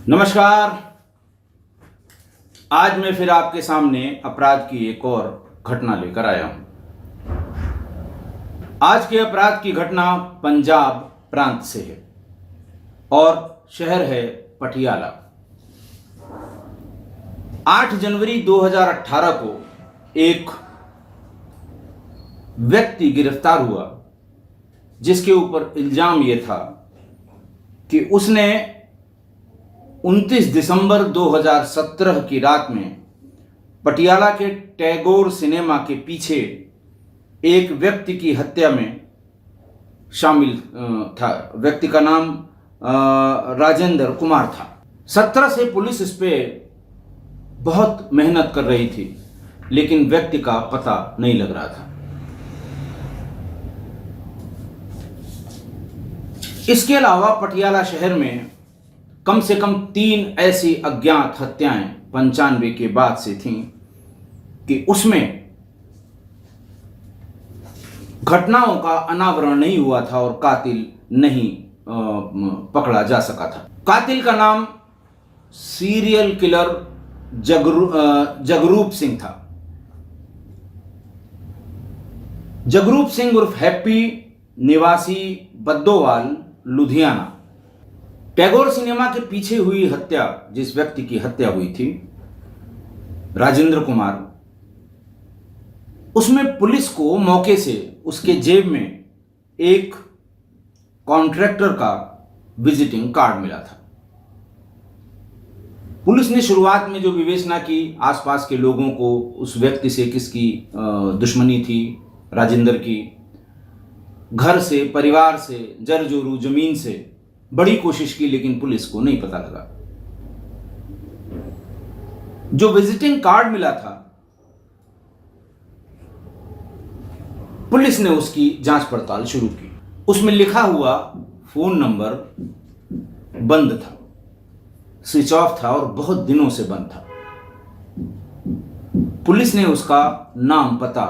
नमस्कार। आज मैं फिर आपके सामने अपराध की एक और घटना लेकर आया हूं। आज के अपराध की घटना पंजाब प्रांत से है और शहर है पटियाला। 8 जनवरी 2018 को एक व्यक्ति गिरफ्तार हुआ जिसके ऊपर इल्जाम यह था कि उसने 29 दिसंबर 2017 की रात में पटियाला के टैगोर सिनेमा के पीछे एक व्यक्ति की हत्या में शामिल था। व्यक्ति का नाम राजेंद्र कुमार था। 17 से पुलिस इस पे बहुत मेहनत कर रही थी, लेकिन व्यक्ति का पता नहीं लग रहा था। इसके अलावा पटियाला शहर में कम से कम 3 ऐसी अज्ञात हत्याएं 95 के बाद से थीं कि उसमें घटनाओं का अनावरण नहीं हुआ था और कातिल नहीं पकड़ा जा सका था। कातिल का नाम सीरियल किलर जगरूप सिंह था। जगरूप सिंह उर्फ हैप्पी, निवासी बद्दोवाल, लुधियाना। टैगोर सिनेमा के पीछे हुई हत्या, जिस व्यक्ति की हत्या हुई थी राजेंद्र कुमार, उसमें पुलिस को मौके से उसके जेब में एक कॉन्ट्रैक्टर का विजिटिंग कार्ड मिला था। पुलिस ने शुरुआत में जो विवेचना की, आसपास के लोगों को उस व्यक्ति से किसकी दुश्मनी थी, राजेंद्र की, घर से, परिवार से, जर जोरू जमीन से बड़ी कोशिश की, लेकिन पुलिस को नहीं पता लगा। जो विजिटिंग कार्ड मिला था, पुलिस ने उसकी जांच पड़ताल शुरू की। उसमें लिखा हुआ फोन नंबर बंद था, स्विच ऑफ था और बहुत दिनों से बंद था। पुलिस ने उसका नाम पता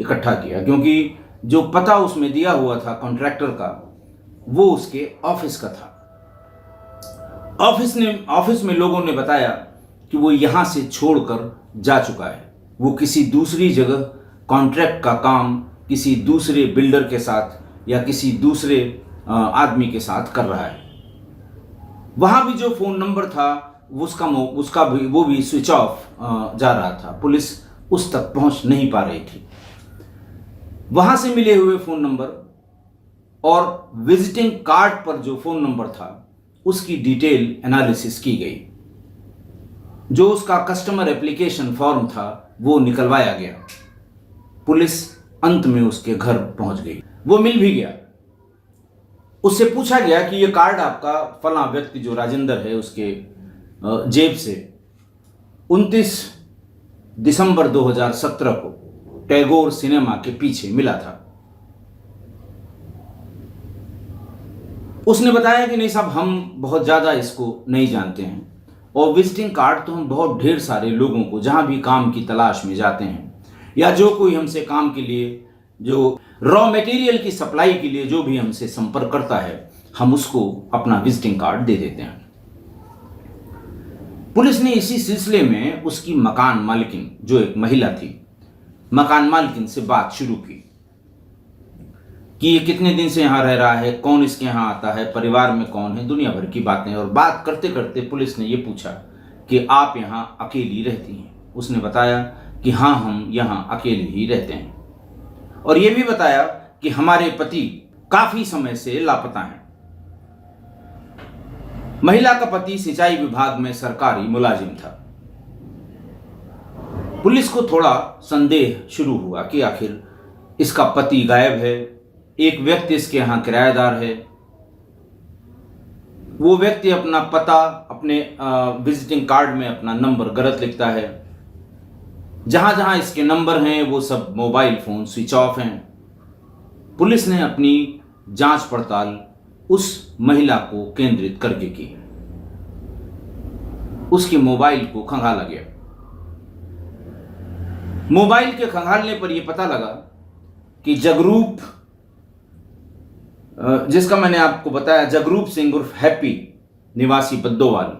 इकट्ठा किया, क्योंकि जो पता उसमें दिया हुआ था कॉन्ट्रैक्टर का, वो उसके ऑफिस का था। ऑफिस में लोगों ने बताया कि वो यहां से छोड़कर जा चुका है। वो किसी दूसरी जगह कॉन्ट्रैक्ट का काम किसी दूसरे बिल्डर के साथ या किसी दूसरे आदमी के साथ कर रहा है। वहां भी जो फोन नंबर था उसका भी वो भी स्विच ऑफ जा रहा था। पुलिस उस तक पहुंच नहीं पा रही थी। वहां से मिले हुए फोन नंबर और विजिटिंग कार्ड पर जो फोन नंबर था, उसकी डिटेल एनालिसिस की गई। जो उसका कस्टमर एप्लीकेशन फॉर्म था, वो निकलवाया गया। पुलिस अंत में उसके घर पहुंच गई। वो मिल भी गया। उससे पूछा गया कि ये कार्ड आपका फलां व्यक्ति जो राजेंद्र है, उसके जेब से 29 दिसंबर 2017 को टैगोर सिनेमा के पीछे मिला था। उसने बताया कि नहीं साहब, हम बहुत ज़्यादा इसको नहीं जानते हैं, और विजिटिंग कार्ड तो हम बहुत ढेर सारे लोगों को, जहाँ भी काम की तलाश में जाते हैं या जो कोई हमसे काम के लिए, जो रॉ मटेरियल की सप्लाई के लिए जो भी हमसे संपर्क करता है, हम उसको अपना विजिटिंग कार्ड दे देते हैं। पुलिस ने इसी सिलसिले में उसकी मकान मालकिन, जो एक महिला थी, मकान मालकिन से बात शुरू की कि ये कितने दिन से यहाँ रह रहा है, कौन इसके यहाँ आता है, परिवार में कौन है, दुनिया भर की बातें। और बात करते करते पुलिस ने ये पूछा कि आप यहाँ अकेली रहती हैं? उसने बताया कि हाँ, हम यहाँ अकेले ही रहते हैं, और ये भी बताया कि हमारे पति काफी समय से लापता हैं। महिला का पति सिंचाई विभाग में सरकारी मुलाजिम था। पुलिस को थोड़ा संदेह शुरू हुआ कि आखिर इसका पति गायब है, एक व्यक्ति इसके यहाँ किराएदार है। वो व्यक्ति अपना पता, अपने विजिटिंग कार्ड में अपना नंबर गलत लिखता है। जहां जहां इसके नंबर हैं, वो सब मोबाइल फोन स्विच ऑफ हैं। पुलिस ने अपनी जांच पड़ताल उस महिला को केंद्रित करके की। उसके मोबाइल को खंगाला गया। मोबाइल के खंगालने पर यह पता लगा कि जगरूप, जिसका मैंने आपको बताया, जगरूप सिंह उर्फ हैप्पी, निवासी बद्दोवाल,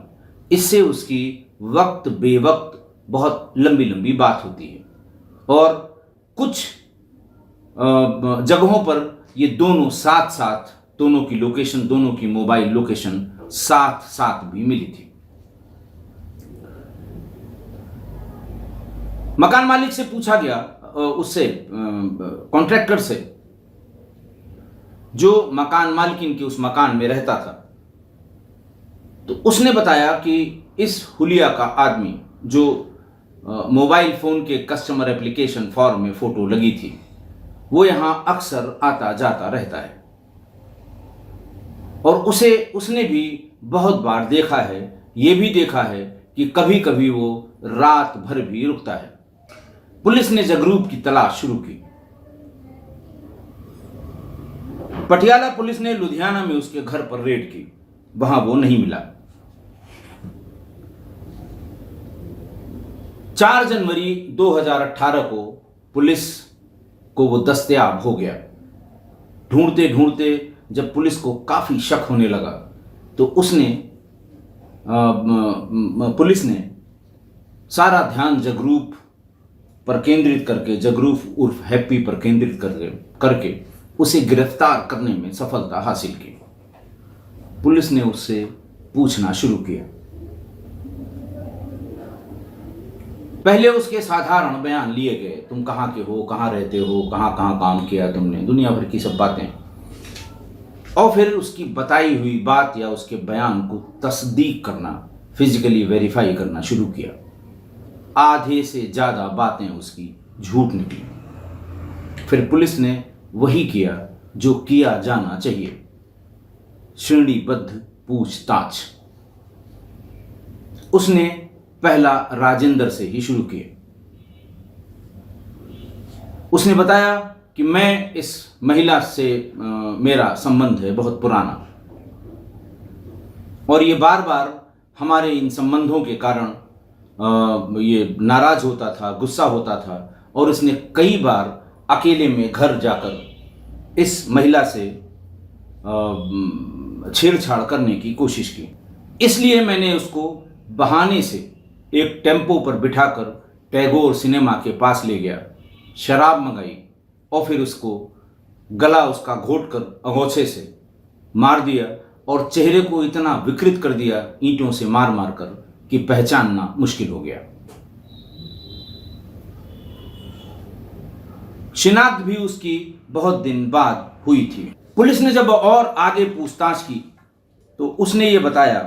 इससे उसकी वक्त बेवक्त बहुत लंबी लंबी बात होती है और कुछ जगहों पर ये दोनों साथ साथ, दोनों की लोकेशन, दोनों की मोबाइल लोकेशन साथ साथ भी मिली थी। मकान मालिक से पूछा गया, उससे कॉन्ट्रैक्टर से, जो मकान मालकिन के उस मकान में रहता था, तो उसने बताया कि इस हुलिया का आदमी, जो मोबाइल फ़ोन के कस्टमर एप्लीकेशन फॉर्म में फ़ोटो लगी थी, वो यहाँ अक्सर आता जाता रहता है और उसने भी बहुत बार देखा है। ये भी देखा है कि कभी कभी वो रात भर भी रुकता है। पुलिस ने जगरूप की तलाश शुरू की। पटियाला पुलिस ने लुधियाना में उसके घर पर रेड की, वहां वो नहीं मिला। 4 जनवरी 2018 को पुलिस को वो दस्तयाब हो गया। ढूंढते ढूंढते जब पुलिस को काफी शक होने लगा तो पुलिस ने सारा ध्यान जगरूप पर केंद्रित करके, जगरूप उर्फ हैप्पी पर केंद्रित करके उसे गिरफ्तार करने में सफलता हासिल की। पुलिस ने उससे पूछना शुरू किया। पहले उसके साधारण बयान लिए गए, तुम कहाँ के हो, कहाँ रहते हो, कहाँ कहाँ काम किया तुमने, दुनिया भर की सब बातें। और फिर उसकी बताई हुई बात या उसके बयान को तस्दीक करना, फिजिकली वेरीफाई करना शुरू किया। आधे से ज़्यादा बातें उसकी झूठ निकली। फिर पुलिस ने वही किया जो किया जाना चाहिए, श्रेणीबद्ध पूछताछ। उसने पहला राजेंद्र से ही शुरू किया। उसने बताया कि मैं इस महिला से मेरा संबंध है बहुत पुराना, और ये बार बार हमारे इन संबंधों के कारण ये नाराज होता था, गुस्सा होता था, और उसने कई बार अकेले में घर जाकर इस महिला से छेड़छाड़ करने की कोशिश की। इसलिए मैंने उसको बहाने से एक टेम्पो पर बिठाकर टैगोर सिनेमा के पास ले गया, शराब मंगाई और फिर उसको गला उसका घोंटकर अंगोछे से मार दिया और चेहरे को इतना विकृत कर दिया ईंटों से मार मार कर कि पहचानना मुश्किल हो गया। शिनाख्त भी उसकी बहुत दिन बाद हुई थी। पुलिस ने जब और आगे पूछताछ की तो उसने ये बताया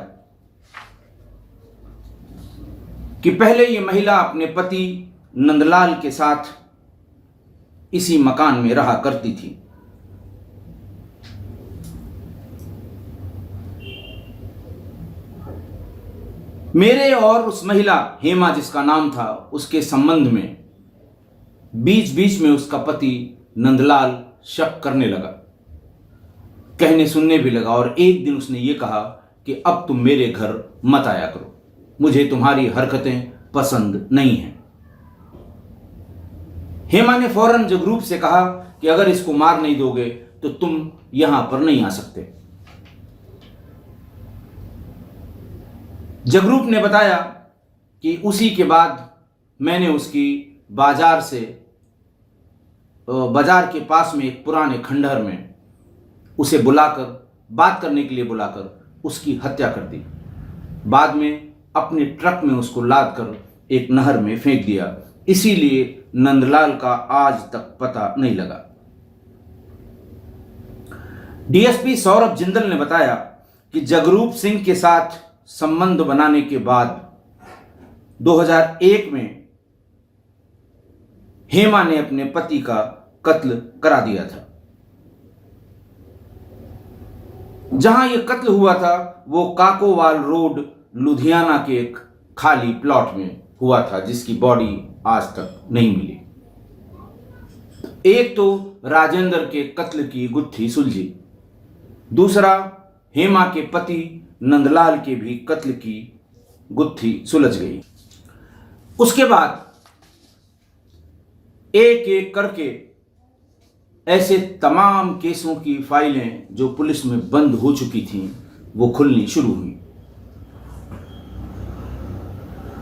कि पहले ये महिला अपने पति नंदलाल के साथ इसी मकान में रहा करती थी। मेरे और उस महिला हेमा जिसका नाम था, उसके संबंध में बीच बीच में उसका पति नंदलाल शक करने लगा, कहने सुनने भी लगा, और एक दिन उसने ये कहा कि अब तुम मेरे घर मत आया करो, मुझे तुम्हारी हरकतें पसंद नहीं हैं। हेमा ने फौरन जगरूप से कहा कि अगर इसको मार नहीं दोगे तो तुम यहां पर नहीं आ सकते। जगरूप ने बताया कि उसी के बाद मैंने उसकी बाजार के पास में एक पुराने खंडहर में उसे बुलाकर, बात करने के लिए बुलाकर उसकी हत्या कर दी। बाद में अपने ट्रक में उसको लाद कर एक नहर में फेंक दिया। इसीलिए नंदलाल का आज तक पता नहीं लगा। डीएसपी सौरभ जिंदल ने बताया कि जगरूप सिंह के साथ संबंध बनाने के बाद 2001 में हेमा ने अपने पति का कत्ल करा दिया था। जहां यह कत्ल हुआ था वो काकोवाल रोड लुधियाना के एक खाली प्लॉट में हुआ था, जिसकी बॉडी आज तक नहीं मिली। एक तो राजेंद्र के कत्ल की गुत्थी सुलझी, दूसरा हेमा के पति नंदलाल के भी कत्ल की गुत्थी सुलझ गई। उसके बाद एक एक करके ऐसे तमाम केसों की फाइलें जो पुलिस में बंद हो चुकी थीं वो खुलनी शुरू हुई।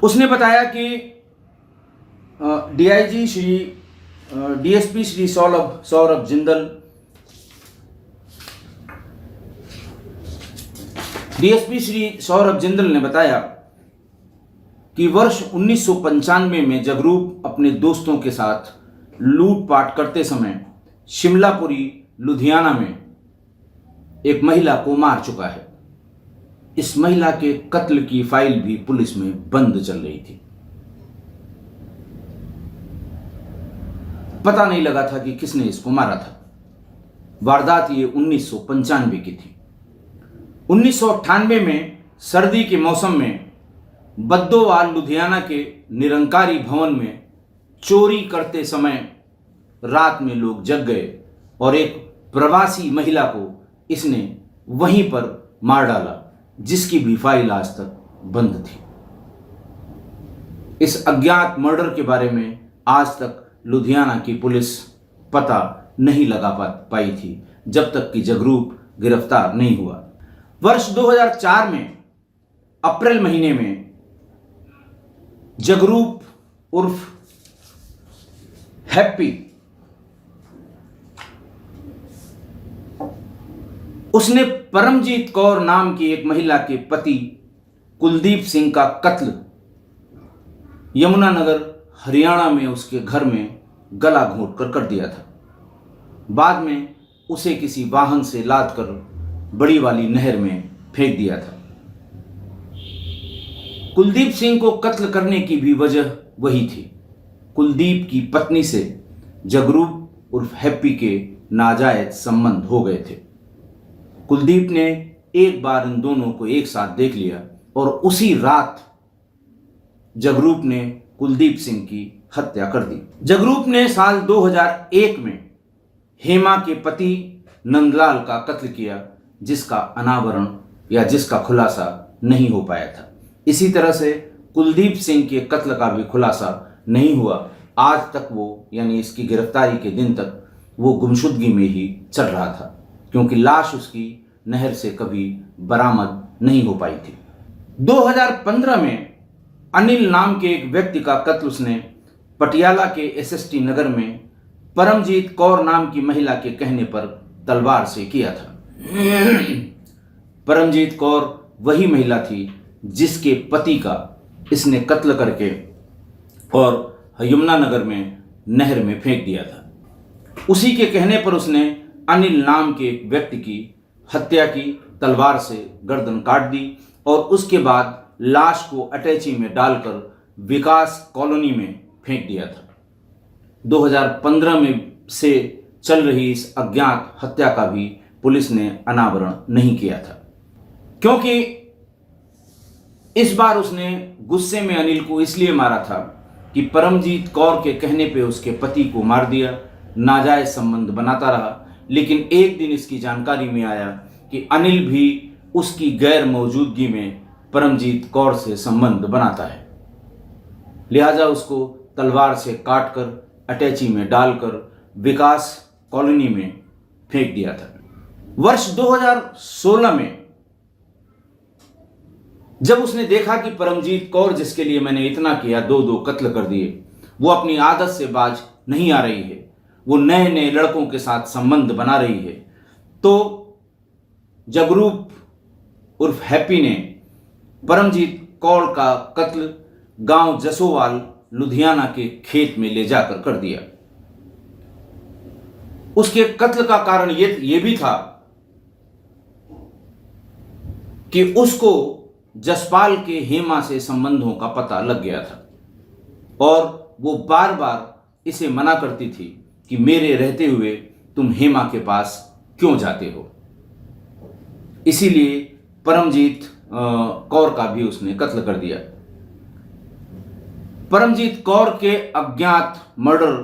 उसने बताया कि डीएसपी श्री सौरभ जिंदल, डीएसपी श्री सौरभ जिंदल ने बताया कि वर्ष 1995 में जगरूप अपने दोस्तों के साथ लूटपाट करते समय शिमलापुरी लुधियाना में एक महिला को मार चुका है। इस महिला के कत्ल की फाइल भी पुलिस में बंद चल रही थी। पता नहीं लगा था कि किसने इसको मारा था। वारदात ये 1995 की थी। 1998 में सर्दी के मौसम में बद्दोवाल लुधियाना के निरंकारी भवन में चोरी करते समय रात में लोग जग गए और एक प्रवासी महिला को इसने वहीं पर मार डाला, जिसकी भी फाइल आज तक बंद थी। इस अज्ञात मर्डर के बारे में आज तक लुधियाना की पुलिस पता नहीं लगा पाई थी, जब तक कि जगरूप गिरफ्तार नहीं हुआ। वर्ष 2004 में अप्रैल महीने में जगरूप उर्फ हैप्पी, उसने परमजीत कौर नाम की एक महिला के पति कुलदीप सिंह का कत्ल यमुनानगर हरियाणा में उसके घर में गला घोंट कर दिया था। बाद में उसे किसी वाहन से लाद कर बड़ी वाली नहर में फेंक दिया था। कुलदीप सिंह को कत्ल करने की भी वजह वही थी। कुलदीप की पत्नी से जगरूप उर्फ हैप्पी के नाजायज संबंध हो गए थे। कुलदीप ने एक बार इन दोनों को एक साथ देख लिया और उसी रात जगरूप ने कुलदीप सिंह की हत्या कर दी। जगरूप ने साल 2001 में हेमा के पति नंदलाल का कत्ल किया, जिसका अनावरण या जिसका खुलासा नहीं हो पाया था। इसी तरह से कुलदीप सिंह के कत्ल का भी खुलासा नहीं हुआ। आज तक वो, यानी इसकी गिरफ्तारी के दिन तक, वो गुमशुदगी में ही चल रहा था, क्योंकि लाश उसकी नहर से कभी बरामद नहीं हो पाई थी। 2015 में अनिल नाम के एक व्यक्ति का कत्ल उसने पटियाला के एसएसटी नगर में परमजीत कौर नाम की महिला के कहने पर तलवार से किया था। परमजीत कौर वही महिला थी जिसके पति का इसने कत्ल करके और यमुनानगर में नहर में फेंक दिया था। उसी के कहने पर उसने अनिल नाम के एक व्यक्ति की हत्या की, तलवार से गर्दन काट दी और उसके बाद लाश को अटैची में डालकर विकास कॉलोनी में फेंक दिया था। 2015 में से चल रही इस अज्ञात हत्या का भी पुलिस ने अनावरण नहीं किया था, क्योंकि इस बार उसने गुस्से में अनिल को इसलिए मारा था कि परमजीत कौर के कहने पे उसके पति को मार दिया, नाजायज संबंध बनाता रहा। लेकिन एक दिन इसकी जानकारी में आया कि अनिल भी उसकी गैर मौजूदगी में परमजीत कौर से संबंध बनाता है, लिहाजा उसको तलवार से काटकर अटैची में डालकर विकास कॉलोनी में फेंक दिया था। वर्ष 2016 में जब उसने देखा कि परमजीत कौर, जिसके लिए मैंने इतना किया, दो कत्ल कर दिए, वो अपनी आदत से बाज नहीं आ रही है, वो नए नए लड़कों के साथ संबंध बना रही है, तो जगरूप उर्फ हैप्पी ने परमजीत कौर का कत्ल गांव जसोवाल लुधियाना के खेत में ले जाकर कर दिया। उसके कत्ल का कारण ये भी था कि उसको जसपाल के हेमा से संबंधों का पता लग गया था और वो बार बार इसे मना करती थी कि मेरे रहते हुए तुम हेमा के पास क्यों जाते हो। इसीलिए परमजीत कौर का भी उसने कत्ल कर दिया। परमजीत कौर के अज्ञात मर्डर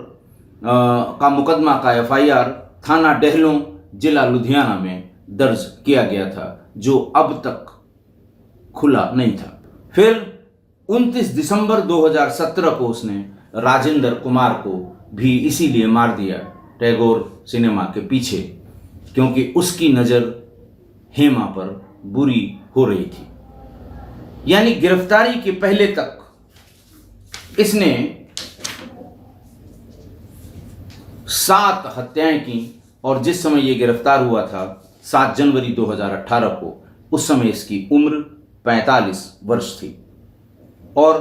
का मुकदमा का एफआईआर थाना डेहलों जिला लुधियाना में दर्ज किया गया था, जो अब तक खुला नहीं था। फिर 29 दिसंबर 2017 को उसने राजेंद्र कुमार को भी इसीलिए मार दिया, टैगोर सिनेमा के पीछे, क्योंकि उसकी नज़र हेमा पर बुरी हो रही थी। यानी गिरफ्तारी के पहले तक इसने 7 हत्याएं की और जिस समय ये गिरफ्तार हुआ था 7 जनवरी 2018 को, उस समय इसकी उम्र 45 वर्ष थी और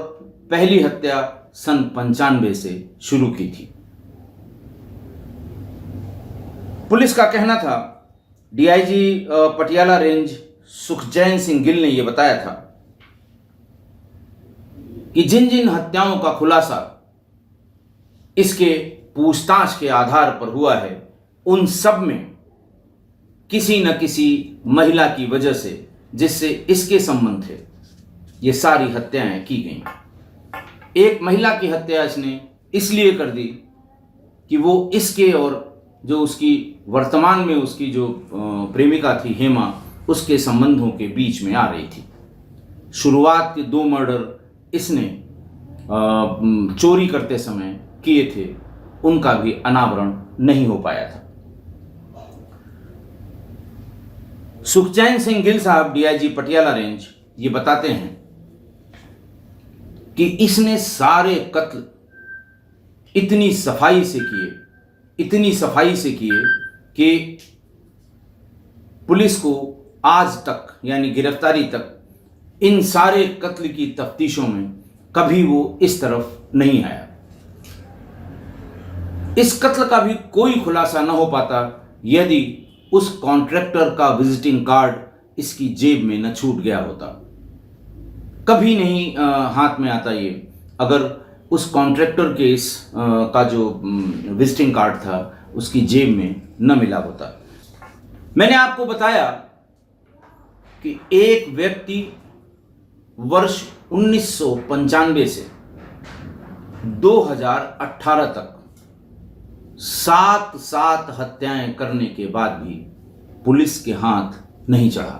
पहली हत्या सन 95 से शुरू की थी। पुलिस का कहना था, डीआईजी पटियाला रेंज सुखचैन सिंह गिल ने यह बताया था कि जिन जिन हत्याओं का खुलासा इसके पूछताछ के आधार पर हुआ है, उन सब में किसी न किसी महिला की वजह से, जिससे इसके संबंध थे, ये सारी हत्याएं की गई। एक महिला की हत्या इसने इसलिए कर दी कि वो इसके और जो उसकी वर्तमान में उसकी जो प्रेमिका थी हेमा, उसके संबंधों के बीच में आ रही थी। शुरुआत के 2 मर्डर इसने चोरी करते समय किए थे, उनका भी अनावरण नहीं हो पाया था। सुखचैन सिंह गिल साहब डीआईजी पटियाला रेंज ये बताते हैं कि इसने सारे कत्ल इतनी सफाई से किए कि पुलिस को आज तक यानी गिरफ्तारी तक इन सारे कत्ल की तफ्तीशों में कभी वो इस तरफ नहीं आया। इस कत्ल का भी कोई खुलासा न हो पाता यदि उस कॉन्ट्रैक्टर का विजिटिंग कार्ड इसकी जेब में न छूट गया होता। कभी नहीं हाथ में आता ये, अगर उस कॉन्ट्रैक्टर के का जो विजिटिंग कार्ड था उसकी जेब में न मिला होता। मैंने आपको बताया कि एक व्यक्ति वर्ष 1995 से 2018 तक 7 हत्याएं करने के बाद भी पुलिस के हाथ नहीं चढ़ा।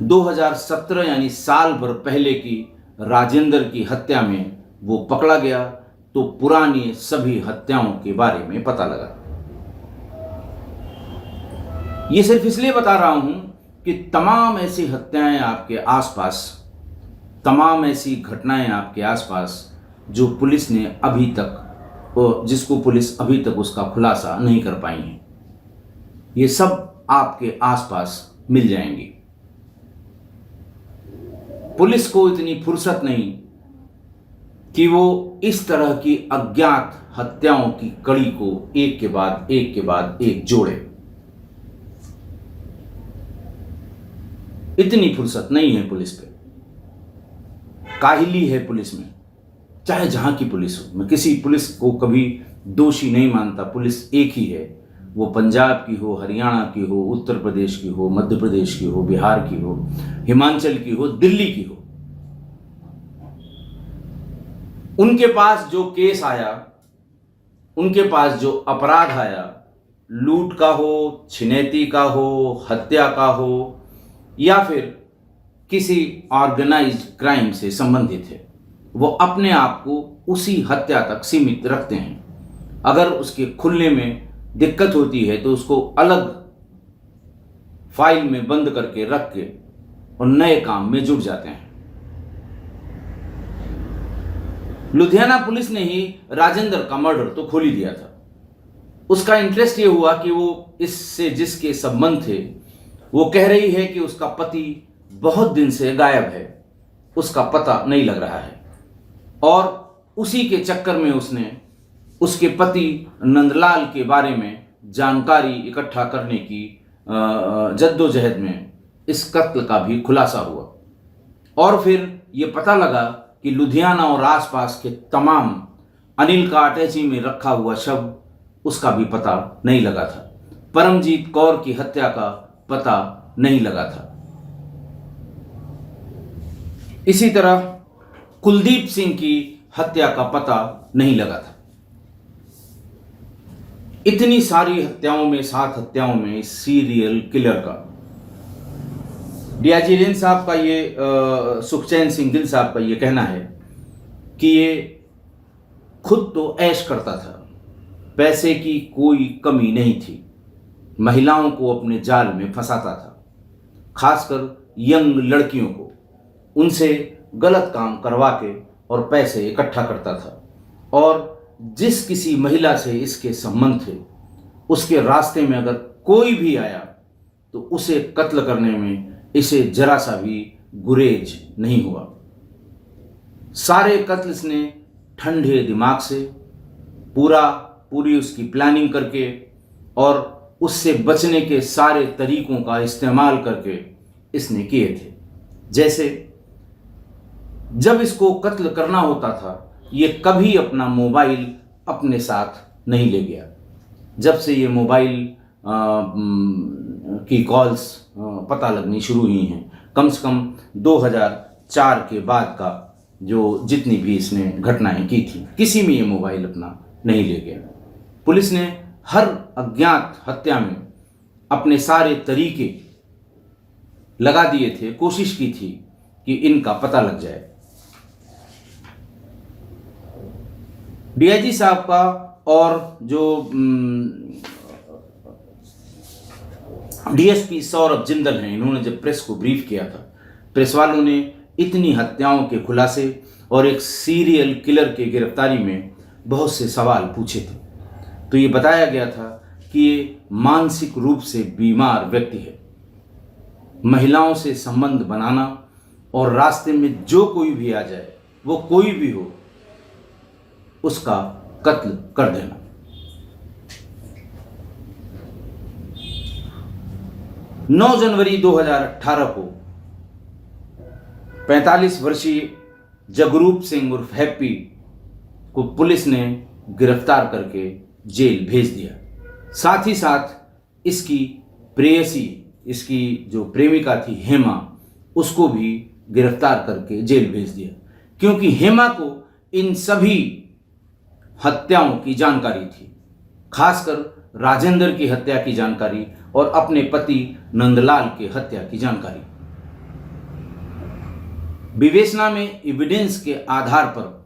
2017 यानी साल भर पहले की राजेंद्र की हत्या में वो पकड़ा गया तो पुरानी सभी हत्याओं के बारे में पता लगा। ये सिर्फ इसलिए बता रहा हूं कि तमाम ऐसी हत्याएं आपके आसपास, तमाम ऐसी घटनाएं आपके आसपास जो पुलिस ने अभी तक, जिसको पुलिस अभी तक उसका खुलासा नहीं कर पाई है, ये सब आपके आसपास मिल जाएंगी। पुलिस को इतनी फुर्सत नहीं कि वो इस तरह की अज्ञात हत्याओं की कड़ी को एक के बाद एक जोड़े। इतनी फुर्सत नहीं है पुलिस पे, काहिली है पुलिस में, चाहे जहां की पुलिस हो। मैं किसी पुलिस को कभी दोषी नहीं मानता, पुलिस एक ही है, वो पंजाब की हो, हरियाणा की हो, उत्तर प्रदेश की हो, मध्य प्रदेश की हो, बिहार की हो, हिमाचल की हो, दिल्ली की हो। उनके पास जो केस आया, उनके पास जो अपराध आया, लूट का हो, छिनैती का हो, हत्या का हो या फिर किसी ऑर्गेनाइज्ड क्राइम से संबंधित है, वो अपने आप को उसी हत्या तक सीमित रखते हैं। अगर उसके खुलने में दिक्कत होती है तो उसको अलग फाइल में बंद करके रख के और नए काम में जुट जाते हैं। लुधियाना पुलिस ने ही राजेंद्र का मर्डर तो खोल ही दिया था। उसका इंटरेस्ट ये हुआ कि वो इससे जिसके संबंध थे, वो कह रही है कि उसका पति बहुत दिन से गायब है, उसका पता नहीं लग रहा है, और उसी के चक्कर में उसने उसके पति नंदलाल के बारे में जानकारी इकट्ठा करने की जद्दोजहद में इस कत्ल का भी खुलासा हुआ। और फिर ये पता लगा कि लुधियाना और आसपास के तमाम अनिल का अटैची में रखा हुआ शव, उसका भी पता नहीं लगा था। परमजीत कौर की हत्या का पता नहीं लगा था। इसी तरह कुलदीप सिंह की हत्या का पता नहीं लगा था। इतनी सारी हत्याओं में, 7 हत्याओं में सीरियल किलर का डीआईजी रेंज साहब का ये सुखचैन सिंह गिल साहब का ये कहना है कि ये खुद तो ऐश करता था, पैसे की कोई कमी नहीं थी, महिलाओं को अपने जाल में फंसाता था, खासकर यंग लड़कियों को, उनसे गलत काम करवा के और पैसे इकट्ठा करता था और जिस किसी महिला से इसके संबंध थे उसके रास्ते में अगर कोई भी आया तो उसे कत्ल करने में इसे जरा सा भी गुरेज नहीं हुआ। सारे कत्ल इसने ठंडे दिमाग से पूरी उसकी प्लानिंग करके और उससे बचने के सारे तरीकों का इस्तेमाल करके इसने किए थे। जैसे जब इसको कत्ल करना होता था ये कभी अपना मोबाइल अपने साथ नहीं ले गया। जब से ये मोबाइल की कॉल्स पता लगनी शुरू हुई हैं, कम से कम 2004 के बाद का जो जितनी भी इसने घटनाएं की थी, किसी में ये मोबाइल अपना नहीं ले गया। पुलिस ने हर अज्ञात हत्या में अपने सारे तरीके लगा दिए थे, कोशिश की थी कि इनका पता लग जाए। डीआईजी साहब का और जो डीएसपी सौरभ जिंदल हैं, इन्होंने जब प्रेस को ब्रीफ किया था, प्रेस वालों ने इतनी हत्याओं के खुलासे और एक सीरियल किलर के गिरफ्तारी में बहुत से सवाल पूछे थे। तो ये बताया गया था कि ये मानसिक रूप से बीमार व्यक्ति है। महिलाओं से संबंध बनाना और रास्ते में जो कोई भी आ जाए, वो कोई भी हो, उसका कत्ल कर देना। नौ जनवरी 2018 को 45 वर्षीय जगरूप सिंह उर्फ हैप्पी को पुलिस ने गिरफ्तार करके जेल भेज दिया। साथ ही साथ इसकी प्रेयसी, इसकी जो प्रेमिका थी हेमा, उसको भी गिरफ्तार करके जेल भेज दिया, क्योंकि हेमा को इन सभी हत्याओं की जानकारी थी, खासकर राजेंद्र की हत्या की जानकारी और अपने पति नंदलाल की हत्या की जानकारी। विवेचना में एविडेंस के आधार पर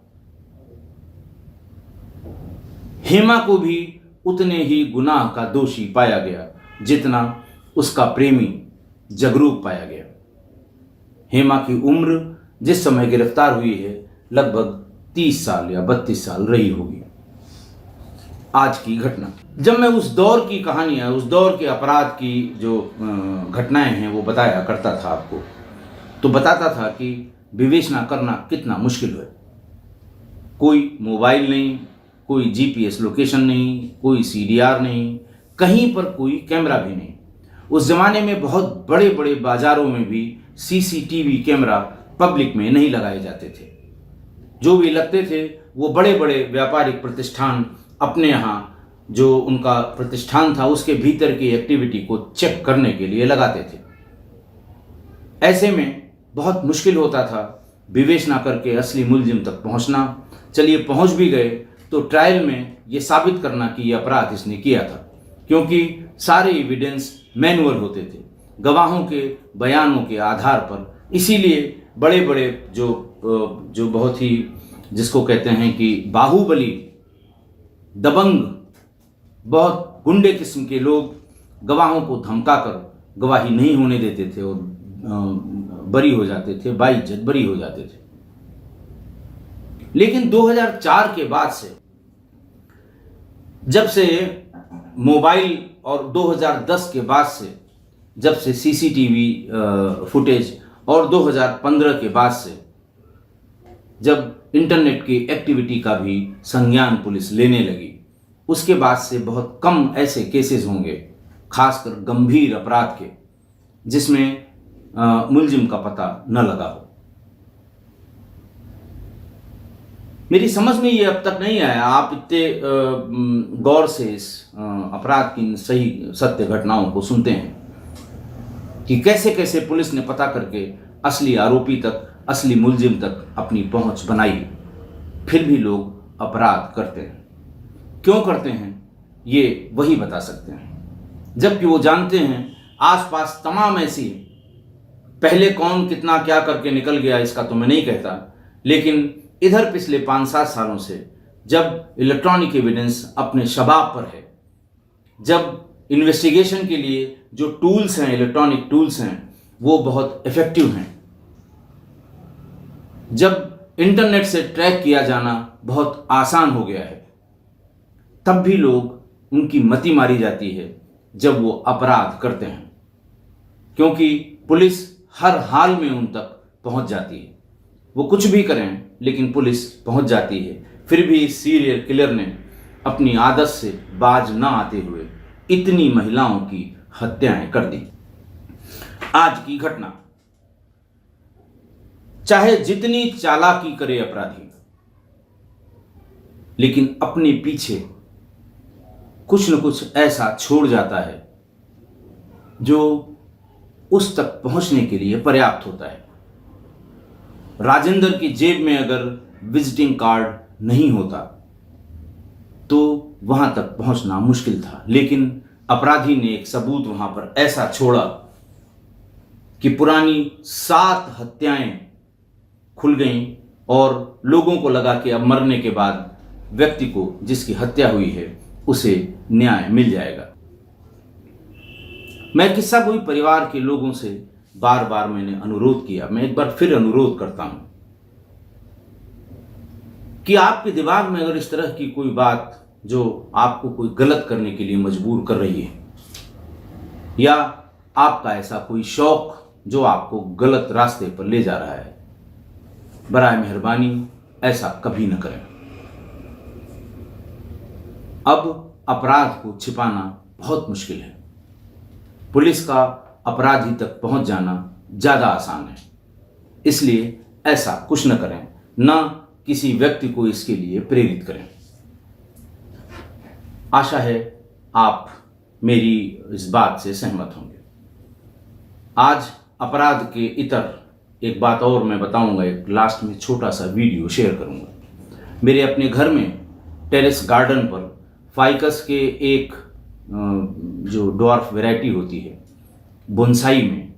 हेमा को भी उतने ही गुनाह का दोषी पाया गया जितना उसका प्रेमी जगरूप पाया गया। हेमा की उम्र जिस समय गिरफ्तार हुई है लगभग 30 साल या 32 साल रही होगी। आज की घटना, जब मैं उस दौर की कहानियां, उस दौर के अपराध की जो घटनाएं हैं वो बताया करता था आपको, तो बताता था कि विवेचना करना कितना मुश्किल है। कोई मोबाइल नहीं, कोई जीपीएस लोकेशन नहीं, कोई सीडीआर नहीं, कहीं पर कोई कैमरा भी नहीं। उस जमाने में बहुत बड़े बड़े बाजारों में भी सीसीटीवी कैमरा पब्लिक में नहीं लगाए जाते थे। जो भी लगते थे वो बड़े बड़े व्यापारिक प्रतिष्ठान अपने यहाँ जो उनका प्रतिष्ठान था उसके भीतर की एक्टिविटी को चेक करने के लिए लगाते थे। ऐसे में बहुत मुश्किल होता था विवेचना करके असली मुलजिम तक पहुंचना। चलिए पहुंच भी गए तो ट्रायल में ये साबित करना कि यह अपराध इसने किया था, क्योंकि सारे एविडेंस मैनुअल होते थे, गवाहों के बयानों के आधार पर। इसीलिए बड़े बड़े जो बहुत ही, जिसको कहते हैं कि बाहुबली, दबंग, बहुत गुंडे किस्म के लोग गवाहों को धमकाकर गवाही नहीं होने देते थे और बरी हो जाते थे, बाइज्जत बरी हो जाते थे। लेकिन 2004 के बाद से, जब से मोबाइल, और 2010 के बाद से जब से सीसीटीवी फुटेज, और 2015 के बाद से जब इंटरनेट की एक्टिविटी का भी संज्ञान पुलिस लेने लगी, उसके बाद से बहुत कम ऐसे केसेस होंगे, खासकर गंभीर अपराध के, जिसमें मुलजिम का पता न लगा हो। मेरी समझ में ये अब तक नहीं आया, आप इतने गौर से इस अपराध की सही सत्य घटनाओं को सुनते हैं कि कैसे कैसे पुलिस ने पता करके असली आरोपी तक, असली मुलजिम तक अपनी पहुंच बनाई, फिर भी लोग अपराध करते हैं। क्यों करते हैं ये वही बता सकते हैं, जबकि वो जानते हैं आसपास तमाम ऐसी, पहले कौन कितना क्या करके निकल गया इसका तो मैं नहीं कहता, लेकिन इधर पिछले 5-7 सालों से जब इलेक्ट्रॉनिक एविडेंस अपने शबाब पर है, जब इन्वेस्टिगेशन के लिए जो टूल्स हैं, इलेक्ट्रॉनिक टूल्स हैं, वो बहुत इफेक्टिव हैं, जब इंटरनेट से ट्रैक किया जाना बहुत आसान हो गया है, तब भी लोग उनकी मति मारी जाती है जब वो अपराध करते हैं, क्योंकि पुलिस हर हाल में उन तक पहुंच जाती है। वो कुछ भी करें लेकिन पुलिस पहुंच जाती है। फिर भी इस सीरियल किलर ने अपनी आदत से बाज न आते हुए इतनी महिलाओं की हत्याएं कर दी। आज की घटना, चाहे जितनी चालाकी करे अपराधी, लेकिन अपने पीछे कुछ न कुछ ऐसा छोड़ जाता है जो उस तक पहुंचने के लिए पर्याप्त होता है। राजेंद्र की जेब में अगर विजिटिंग कार्ड नहीं होता तो वहां तक पहुंचना मुश्किल था, लेकिन अपराधी ने एक सबूत वहां पर ऐसा छोड़ा कि पुरानी 7 हत्याएं खुल गईं और लोगों को लगा कि अब मरने के बाद व्यक्ति को जिसकी हत्या हुई है उसे न्याय मिल जाएगा। मैं किस्सा कोई परिवार के लोगों से बार बार मैंने अनुरोध किया, मैं एक बार फिर अनुरोध करता हूं कि आपके दिमाग में अगर इस तरह की कोई बात जो आपको कोई गलत करने के लिए मजबूर कर रही है, या आपका ऐसा कोई शौक जो आपको गलत रास्ते पर ले जा रहा है, बराए मेहरबानी ऐसा कभी न करें। अब अपराध को छिपाना बहुत मुश्किल है। पुलिस का अपराधी तक पहुंच जाना ज्यादा आसान है, इसलिए ऐसा कुछ न करें, न किसी व्यक्ति को इसके लिए प्रेरित करें। आशा है आप मेरी इस बात से सहमत होंगे। आज अपराध के इतर एक बात और मैं बताऊंगा, एक लास्ट में छोटा सा वीडियो शेयर करूंगा। मेरे अपने घर में टेरेस गार्डन पर फाइकस के एक जो डॉर्फ वैरायटी होती है बोनसाई में,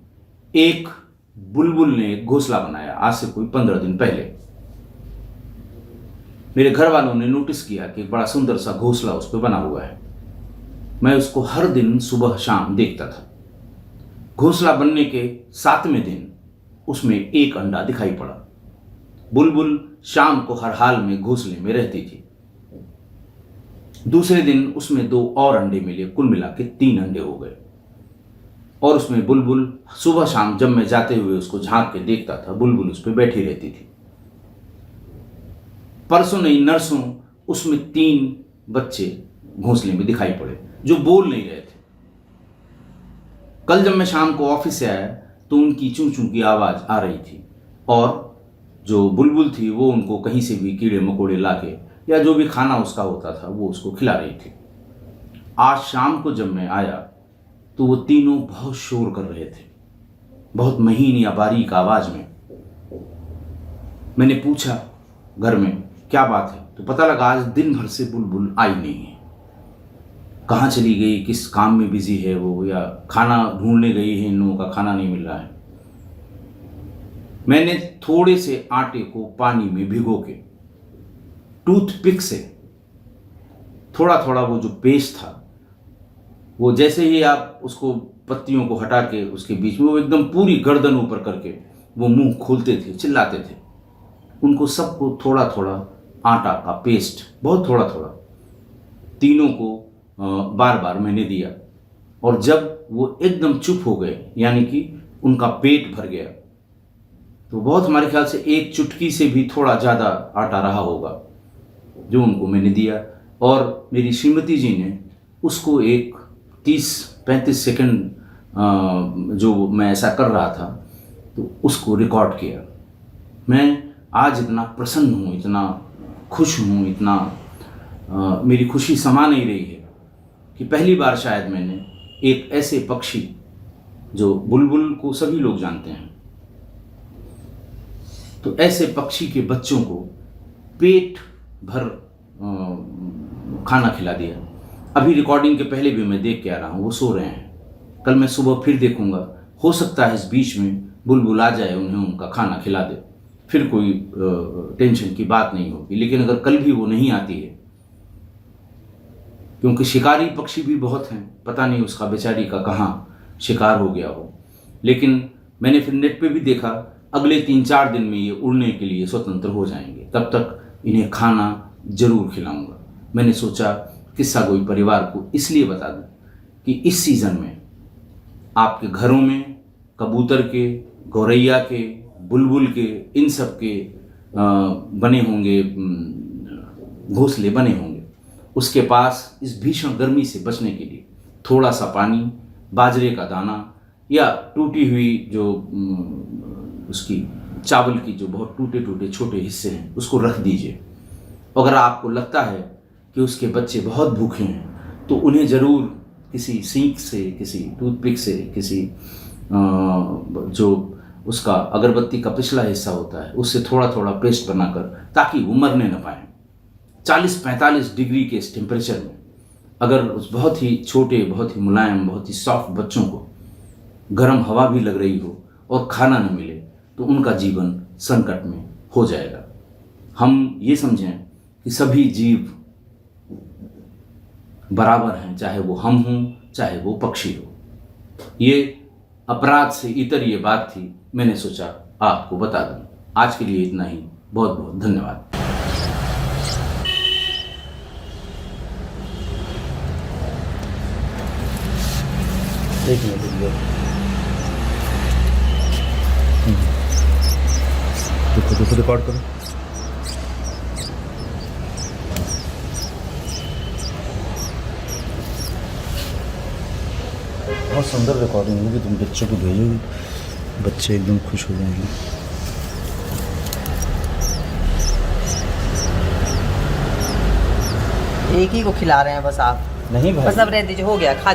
एक बुलबुल ने एक घोंसला बनाया आज से कोई 15 दिन पहले। मेरे घर वालों ने नोटिस किया कि एक बड़ा सुंदर सा घोंसला उस पर बना हुआ है। मैं उसको हर दिन सुबह शाम देखता था। घोंसला बनने के 7वें दिन उसमें एक अंडा दिखाई पड़ा। बुलबुल शाम को हर हाल में घोंसले में रहती थी। दूसरे दिन उसमें 2 और अंडे मिले, कुल मिला के 3 अंडे हो गए। और उसमें बुलबुल सुबह शाम जब मैं जाते हुए उसको झांक के देखता था, बुलबुल उस पर बैठी रहती थी। परसों नहीं नरसों उसमें 3 बच्चे घोंसले में दिखाई पड़े जो बोल नहीं रहे थे। कल जब मैं शाम को ऑफिस से आया तो उनकी चूं चूं की आवाज आ रही थी, और जो बुलबुल थी वो उनको कहीं से भी कीड़े मकोड़े लाके या जो भी खाना उसका होता था वो उसको खिला रही थी। आज शाम को जब मैं आया तो वो तीनों बहुत शोर कर रहे थे, बहुत महीन या बारीक आवाज में। मैंने पूछा घर में क्या बात है, तो पता लगा आज दिन भर से बुलबुल आई नहीं है। कहाँ चली गई, किस काम में बिजी है वो, या खाना ढूंढने गई है, इन लोगों का खाना नहीं मिल रहा है। मैंने थोड़े से आटे को पानी में भिगो के टूथपिक से थोड़ा थोड़ा वो जो पेस्ट था, वो जैसे ही आप उसको पत्तियों को हटा के उसके बीच में वो एकदम पूरी गर्दन ऊपर करके वो मुंह खोलते थे, चिल्लाते थे। उनको सबको थोड़ा थोड़ा आटा का पेस्ट, बहुत थोड़ा थोड़ा, तीनों को बार बार मैंने दिया। और जब वो एकदम चुप हो गए, यानी कि उनका पेट भर गया, तो बहुत हमारे ख्याल से 1 चुटकी से भी थोड़ा ज़्यादा आटा रहा होगा जो उनको मैंने दिया। और मेरी श्रीमती जी ने उसको एक 30-35 सेकंड जो मैं ऐसा कर रहा था तो उसको रिकॉर्ड किया। मैं आज इतना प्रसन्न हूँ, इतना खुश हूँ, इतना मेरी खुशी समा नहीं रही है कि पहली बार शायद मैंने एक ऐसे पक्षी, जो बुलबुल को सभी लोग जानते हैं, तो ऐसे पक्षी के बच्चों को पेट भर खाना खिला दिया। अभी रिकॉर्डिंग के पहले भी मैं देख के आ रहा हूँ, वो सो रहे हैं। कल मैं सुबह फिर देखूंगा, हो सकता है इस बीच में बुलबुल आ जाए, उन्हें उनका खाना खिला दे, फिर कोई टेंशन की बात नहीं होगी। लेकिन अगर कल भी वो नहीं आती है, क्योंकि शिकारी पक्षी भी बहुत हैं, पता नहीं उसका बेचारी का कहाँ शिकार हो गया हो। लेकिन मैंने फिर नेट पे भी देखा, अगले 3-4 दिन में ये उड़ने के लिए स्वतंत्र हो जाएंगे, तब तक इन्हें खाना जरूर खिलाऊंगा। मैंने सोचा किस्सा गोई परिवार को इसलिए बता दूं कि इस सीज़न में आपके घरों में कबूतर के, गौरैया के, बुलबुल के, इन सब के बने होंगे, घोंसले बने होंगे। उसके पास इस भीषण गर्मी से बचने के लिए थोड़ा सा पानी, बाजरे का दाना या टूटी हुई जो उसकी चावल की जो बहुत टूटे टूटे छोटे हिस्से हैं उसको रख दीजिए। अगर आपको लगता है कि उसके बच्चे बहुत भूखे हैं तो उन्हें ज़रूर किसी सीख से, किसी टूथपिक से, किसी जो उसका अगरबत्ती का पिछला हिस्सा होता है उससे थोड़ा थोड़ा पेस्ट बनाकर, ताकि वो मरने न पाएँ। 40-45 डिग्री के इस टेम्परेचर में अगर उस बहुत ही छोटे, बहुत ही मुलायम, बहुत ही सॉफ्ट बच्चों को गर्म हवा भी लग रही हो और खाना न मिले तो उनका जीवन संकट में हो जाएगा। हम ये समझें कि सभी जीव बराबर हैं, चाहे वो हम हों, चाहे वो पक्षी हो। ये अपराध से इतर ये बात थी, मैंने सोचा आपको बता दूं। आज के लिए इतना ही। बहुत बहुत धन्यवाद। एक मिनट देखो रिकॉर्ड करो। बहुत सुंदर रिकॉर्डिंग होगी, तुम बच्चों को भेजोगे, बच्चे एकदम खुश हो जाएंगे। एक ही को खिला रहे हैं बस आप। नहीं भाई, बस अब रह दीजिए, हो गया, खा